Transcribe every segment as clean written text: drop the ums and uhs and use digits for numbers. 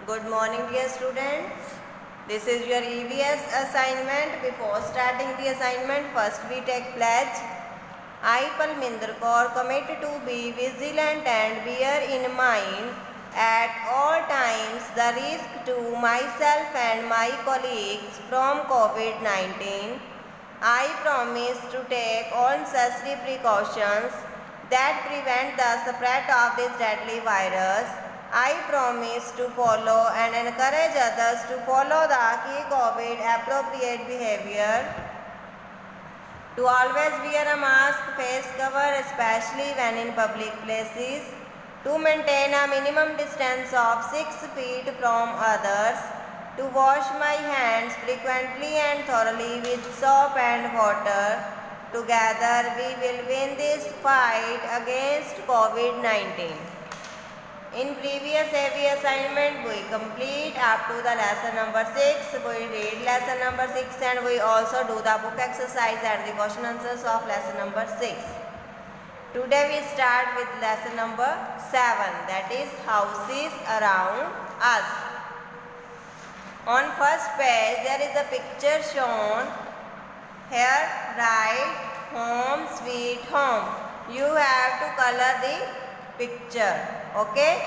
Good morning, dear students. This is your EVS assignment. Before starting the assignment, first we take pledge. I, Palminder Kaur, commit to be vigilant and bear in mind at all times the risk to myself and my colleagues from COVID-19. I promise to take all necessary precautions that prevent the spread of this deadly virus. I promise to follow and encourage others to follow the key COVID appropriate behavior, to always wear a mask, face cover, especially when in public places, to maintain a minimum distance of 6 feet from others, to wash my hands frequently and thoroughly with soap and water. Together we will win this fight against COVID-19. In previous AV assignment, we complete up to the lesson number 6. We read lesson number 6 and we also do the book exercise and the question answers of lesson number 6. Today we start with lesson number 7, that is houses around us. On first page there is a picture shown. Here write home sweet home. You have to color the picture. Okay.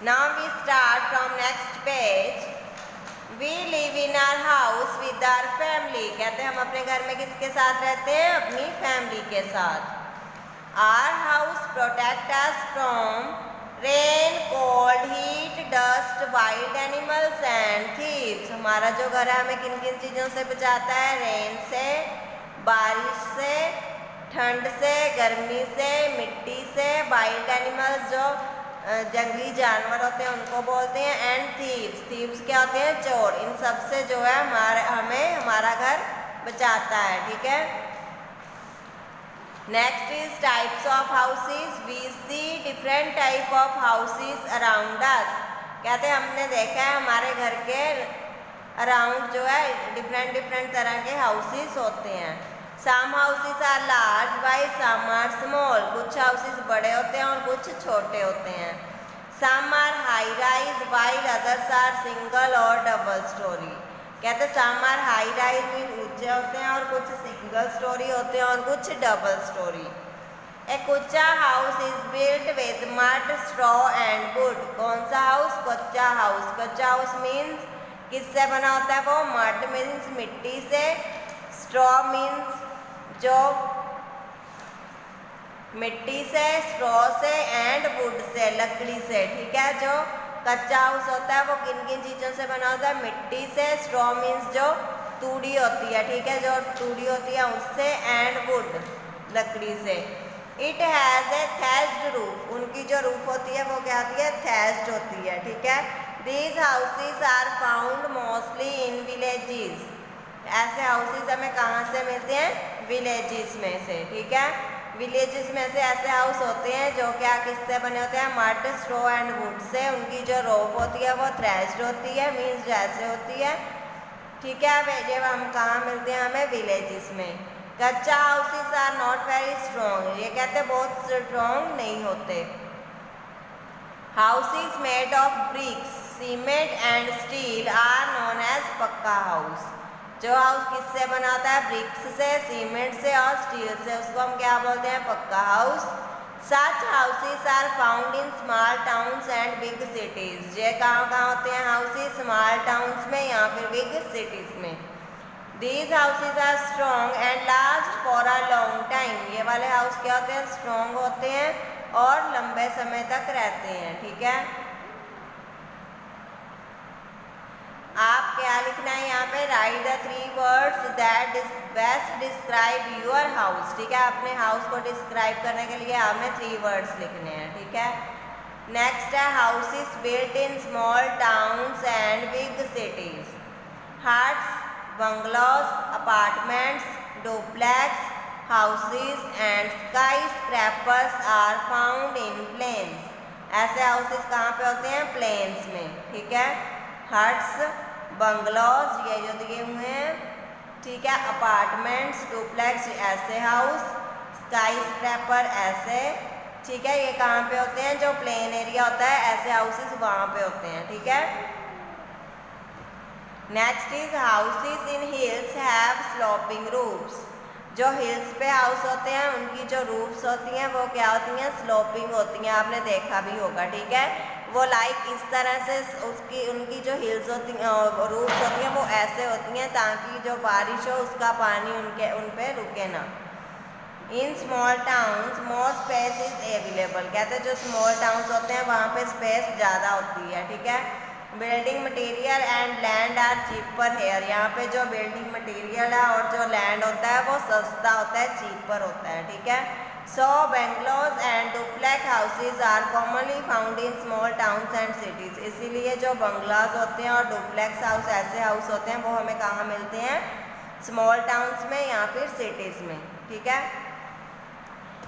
Now we start from next page. We live in our house with our family. कहते हैं हम अपने घर में किसके साथ रहते हैं? अपनी फैमिली के साथ. Our house protect us from rain, cold, heat, dust, wild animals and thieves. हमारा जो घर है हमें किन किन चीज़ों से बचाता है? रेन से, बारिश से, ठंड से, गर्मी से, मिट्टी से, वाइल्ड एनिमल्स जो जंगली जानवर होते हैं उनको बोलते हैं, एंड थीव्स. थीव्स क्या होते हैं? चोर. इन सब से जो है हमें हमारा घर बचाता है. ठीक है. Next is types of houses. We see different type of houses around us. कहते हैं हमने देखा है हमारे घर के अराउंड जो है डिफरेंट तरह के हाउसेस होते हैं. Some houses are large while some are small. कुछ houses बड़े होते हैं और कुछ छोटे होते हैं. Some are high rise while others are single or double story. कहते हैं some are high rise mean ऊंचे होते हैं और कुछ single story होते हैं और कुछ double story. A कच्चा house is built with mud, straw and wood. कौन सा house? कच्चा house. कच्चा house means किससे बना होता है वो? mud means मिट्टी से, straw means जो मिट्टी से, स्ट्रॉ से एंड वुड से, लकड़ी से. ठीक है. जो कच्चा हाउस होता है वो किन किन चीज़ों से बना होता है? मिट्टी से. स्ट्रॉ मीन्स जो तूड़ी होती है. ठीक है. जो तूड़ी होती है उससे, एंड वुड लकड़ी से. It has a thatched roof. उनकी जो रूफ होती है वो क्या होती है? थैच्ड होती है. ठीक है. These houses are found mostly in villages. ऐसे हाउसेस हमें कहाँ से मिलते हैं? विलेजेस में से. ठीक है. विलेजेस में से ऐसे हाउस होते हैं जो क्या किससे बने होते हैं? Mud, straw and would say. उनकी जो रूफ होती है वो थ्रेश्ड होती है, मीन्स जैसे होती है. ठीक है. जब हम कहाँ मिलते हैं? हमें विलेजेस में. Kachcha houses are not very strong. ये कहते हैं बहुत स्ट्रॉन्ग नहीं होते. Houses made of bricks, cement and steel are known as pucca house. जो हाउस किससे बनाता है? ब्रिक्स से, सीमेंट से और स्टील से, उसको हम क्या बोलते हैं? Pucca house. Such houses are found in small towns and big cities. ये कहाँ होते हैं हाउसेस? स्मॉल टाउन्स में या फिर बिग सिटीज में. These houses are strong and last for a long time. ये वाले हाउस क्या होते हैं? स्ट्रॉन्ग होते हैं और लंबे समय तक रहते हैं. ठीक है. आप क्या लिखना है यहाँ पे? Right the 3 words that best describe your house. ठीक है. अपने हाउस को डिस्क्राइब करने के लिए हमें 3 words लिखने हैं. ठीक है. नेक्स्ट है houses built in small towns and big cities. Huts, bungalows, apartments, duplex houses and skyscrapers are found in plains. ऐसे हाउसेस कहाँ पे होते हैं? प्लेन्स में. ठीक है. हट्स, बंगलोज ये जो दिए हुए हैं. ठीक है. अपार्टमेंट्स, डुप्लेक्स ऐसे हाउस, स्काई स्क्रैपर ऐसे, ठीक है। ये कहाँ पे होते हैं, जो प्लेन एरिया होता है ऐसे हाउसेस वहाँ पे होते हैं, ठीक है। Next is houses in hills have sloping roofs. जो हिल्स पे हाउस होते हैं उनकी जो रूफ्स होती हैं वो क्या होती हैं, स्लोपिंग होती हैं, आपने देखा भी होगा, ठीक है। वो लाइक इस तरह से उनकी जो हिल्स होती हैं रूफ्स होती हैं वो ऐसे होती हैं ताकि जो बारिश हो उसका पानी उन पे रुके ना। इन small towns more space is available. कहते हैं जो स्मॉल टाउन्स होते हैं वहाँ पे स्पेस ज़्यादा होती है, ठीक है। Building material and land are cheaper here. यहाँ पे जो बिल्डिंग मटेरियल है और जो लैंड होता है वो सस्ता होता है, चीपर होता है, ठीक है। So bungalows and duplex houses are commonly found in small towns and cities. इसीलिए जो बंगलाज होते हैं और डुप्लेक्स हाउस ऐसे हाउस होते हैं वो हमें कहाँ मिलते हैं, स्मॉल टाउन्स में या फिर सिटीज़ में, ठीक है।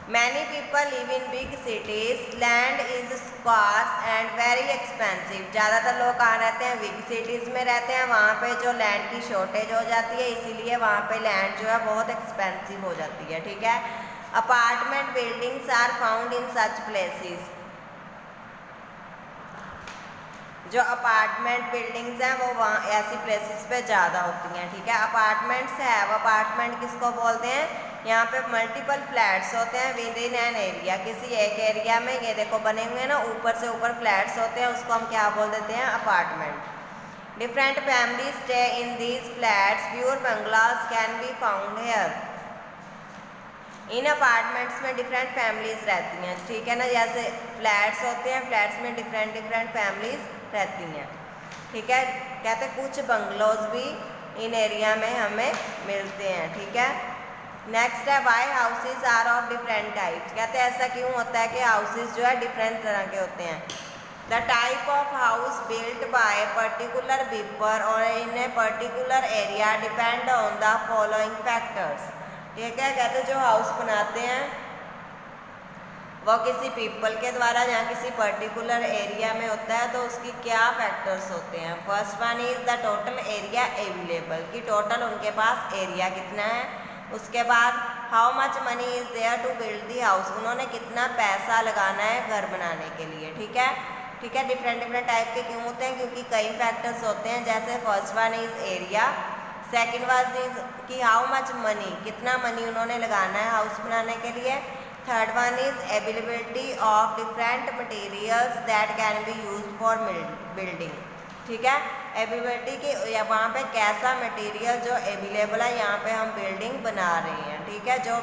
Many people live in big cities. Land is scarce and very expensive. ज़्यादातर लोग कहाँ रहते हैं, बिग सिटीज़ में रहते हैं। वहाँ पे जो लैंड की शॉर्टेज हो जाती है, इसीलिए वहाँ पे लैंड जो है बहुत एक्सपेंसिव हो जाती है, ठीक है। Apartment buildings are found in such places. जो अपार्टमेंट बिल्डिंग्स हैं वो वहाँ ऐसी प्लेसेस पे ज़्यादा होती हैं, ठीक है। अपार्टमेंट्स है, अपार्टमेंट किसको बोलते हैं, यहाँ पे मल्टीपल फ्लैट्स होते हैं विद इन एन एरिया। किसी एक एरिया में ये देखो बने हुए हैं ना, ऊपर से ऊपर फ्लैट्स होते हैं, उसको हम क्या बोल देते हैं, apartment. Different family stay in these flats, pure bungalows can be found here. In apartments में डिफरेंट फैमिलीज रहती हैं, ठीक है ना। जैसे फ्लैट्स होते हैं, फ्लैट्स में डिफरेंट डिफरेंट फैमिलीज रहती हैं, ठीक है। कहते हैं कुछ बंगलोज भी इन एरिया में हमें मिलते हैं, ठीक है। नेक्स्ट है why houses are of different types. कहते हैं ऐसा क्यों होता है कि हाउसेज जो है डिफरेंट तरह के होते हैं। The type of house built by particular people और in a particular area depend on the following factors, ठीक है। कहते जो हाउस बनाते हैं वो किसी पीपल के द्वारा या किसी पर्टिकुलर एरिया में होता है तो उसकी क्या फैक्टर्स होते हैं। First one is the total area available, कि टोटल उनके पास एरिया कितना है। उसके बाद how much money is there to build the house, उन्होंने कितना पैसा लगाना है घर बनाने के लिए, ठीक है। ठीक है, डिफरेंट डिफरेंट टाइप के क्यों होते हैं, क्योंकि कई फैक्टर्स होते हैं। जैसे first one is area, second one is कि हाउ मच मनी, कितना मनी उन्होंने लगाना है हाउस बनाने के लिए। Third one is availability of different materials that can be used for building, ठीक है। अवेलेबिलिटी की या वहाँ पे कैसा मटेरियल जो अवेलेबल है, यहाँ पे हम बिल्डिंग बना रहे हैं, ठीक है। जो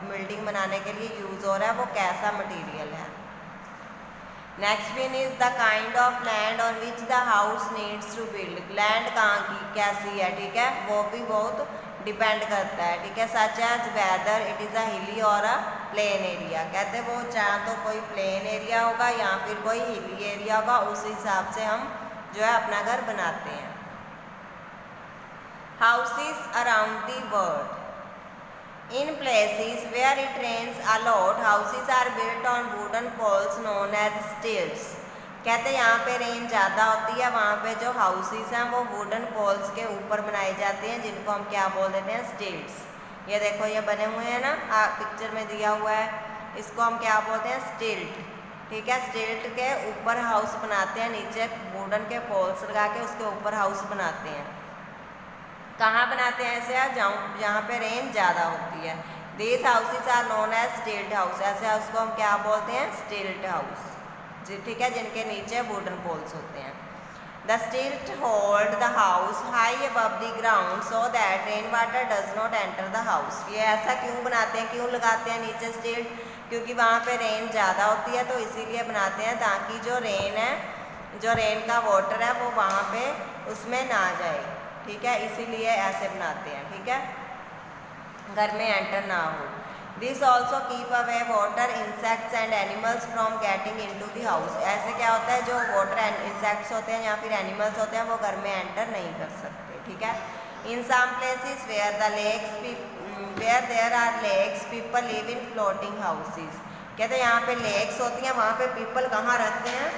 बिल्डिंग बनाने के लिए यूज़ हो रहा है वो कैसा मटेरियल है। Next one is the kind of land on which the house needs to build, land कहाँ की कैसी है, ठीक है, वो भी बहुत डिपेंड करता है, ठीक है। Such as whether it is a hilly और अ प्लेन एरिया, कहते हैं वो चाहे तो कोई प्लेन एरिया होगा या फिर कोई हिली एरिया होगा, उस हिसाब से हम जो है अपना घर बनाते हैं। Houses around the world, in places where it rains a lot, houses are built on wooden poles known as stilts, कहते हैं यहाँ पे रेन ज़्यादा होती है, वहाँ पे जो हाउसेस हैं वो वुडन पोल्स के ऊपर बनाए जाते हैं, जिनको हम क्या बोल देते हैं, स्टिल्ट्स। ये देखो ये बने हुए हैं ना, पिक्चर में दिया हुआ है, इसको हम क्या बोलते हैं, स्टिल्ट, ठीक है। स्टिल्ट के ऊपर हाउस बनाते हैं, नीचे वुडन के पोल्स लगा के उसके ऊपर हाउस बनाते हैं। कहाँ बनाते हैं ऐसे, जहाँ पे रेन ज़्यादा होती है। These houses are known as stilt house, ऐसे हाउस को हम क्या बोलते हैं, स्टिल्ट हाउस, जी, ठीक है, जिनके नीचे वुडन पोल्स होते हैं। द स्टिल्ट hold the house high above the ground so that rain water does not enter the house. ये ऐसा क्यों बनाते हैं, क्यों लगाते हैं नीचे स्टिल्ट, क्योंकि वहाँ पे रेन ज़्यादा होती है तो इसीलिए बनाते हैं ताकि जो रेन है, जो रेन का वाटर है वो वहाँ पे उसमें ना जाए, ठीक है, इसीलिए ऐसे बनाते हैं, ठीक है, घर में एंटर ना हो। This also keep away water insects and animals from getting into the house. ऐसे क्या होता है, जो वाटर इंसेक्ट्स होते हैं या फिर एनिमल्स होते हैं वो घर में एंटर नहीं कर सकते, ठीक है। In some places where the lakes where there are lakes people live in floating houses, कहते हैं यहाँ पे लेक्स होती हैं, वहाँ पे पीपल कहाँ रहते हैं,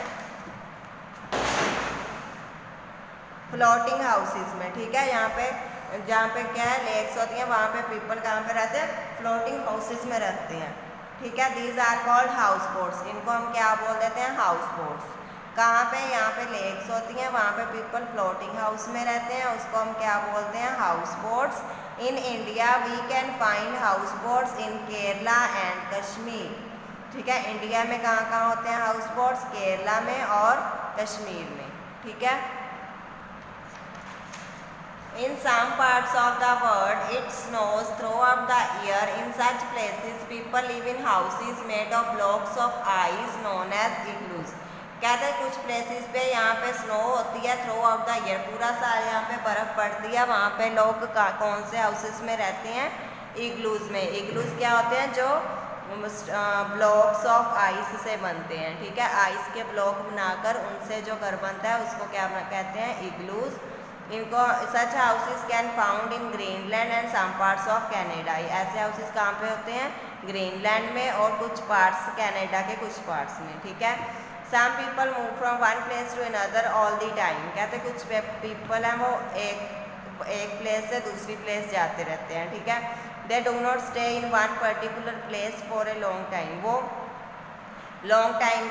फ्लोटिंग हाउसेस में, ठीक है। यहाँ पे जहाँ पे क्या है, लेक्स होती हैं, वहाँ पे पीपल कहाँ पे रहते हैं, फ्लोटिंग हाउसेस में रहते हैं, ठीक है। These are called house boats, इनको हम क्या बोल देते हैं, हाउस बोट्स। कहाँ पे, यहाँ पे लेक्स होती हैं, वहाँ पे पीपल फ्लोटिंग हाउस में रहते हैं, उसको हम क्या बोलते हैं, house boats. In India we can find house boats in Kerala and Kashmir, ठीक है। इंडिया में कहाँ कहाँ होते हैं हाउस बोट्स, केरला में और कश्मीर में, ठीक है। In some parts of the world, it snows throughout the year. In such places, people live in houses made of blocks of ice known as igloos. कहते हैं कुछ प्लेसेस पे यहाँ पे स्नो होती है थ्रू आउट द ईयर, पूरा साल यहाँ पे बर्फ़ पड़ती है, वहाँ पे लोग कौन से हाउसेस में रहते हैं, इग्लूज में। इग्लूज क्या होते हैं, जो ब्लॉक्स ऑफ आइस से बनते हैं, ठीक है। आइस के ब्लॉक बनाकर उनसे जो घर बनता है उसको क्या कहते हैं, इग्लूज। इनको such houses can found in Greenland and some parts of Canada. ऐसे हाउसेस कहाँ पे होते हैं, ग्रीनलैंड में और कुछ पार्ट्स कनाडा के कुछ पार्ट्स में, ठीक है। Some people move from one place to another all the time. कहते कुछ पीपल हैं वो एक प्लेस से दूसरी प्लेस जाते रहते हैं, ठीक है। They do not stay in one particular place for a long time, वो लॉन्ग टाइम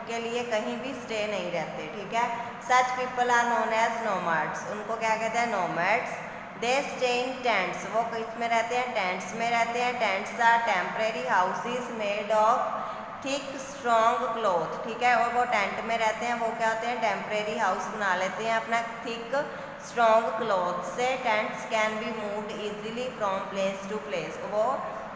के लिए कहीं भी स्टे नहीं रहते, ठीक है। Such people are known as nomads, उनको क्या कहते हैं, nomads. They stay in tents, वो किस में रहते हैं, टेंट्स में रहते हैं। Tents are temporary houses made of thick strong cloth, ठीक है। और वो टेंट में रहते हैं, वो क्या होते हैं, टेम्परेरी हाउस बना लेते हैं अपना थिक स्ट्रॉन्ग क्लॉथ से। Tents can be moved easily from place to place, वो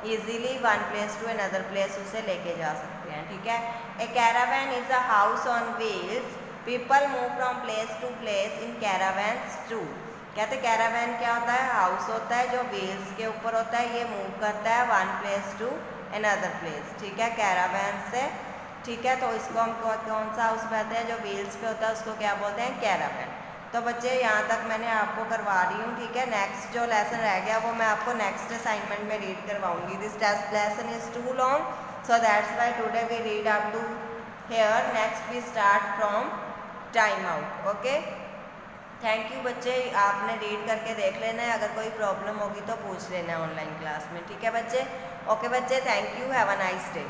easily one place to another place उसे लेके जा सकते हैं, ठीक है। A caravan is a house on wheels, people move from place to place in caravans too. कहते caravan क्या होता है, हाउस होता है जो व्हील्स के ऊपर होता है, ये मूव करता है one place to another place, ठीक है, कैरावैन से, ठीक है। तो इसको हम कौन सा हाउस कहते हैं, जो व्हील्स पे होता है उसको क्या बोलते हैं, कैरावैन। तो बच्चे यहाँ तक मैंने आपको करवा रही हूँ, ठीक है। नेक्स्ट जो लेसन रह गया वो मैं आपको नेक्स्ट असाइनमेंट में रीड करवाऊंगी। This test lesson is too long, so that's why today we read up to here, next we start from time out, okay. Thank you बच्चे, आपने रीड करके देख लेना है, अगर कोई प्रॉब्लम होगी तो पूछ लेना ऑनलाइन क्लास में, ठीक है बच्चे। ओके बच्चे, thank you, have a nice day.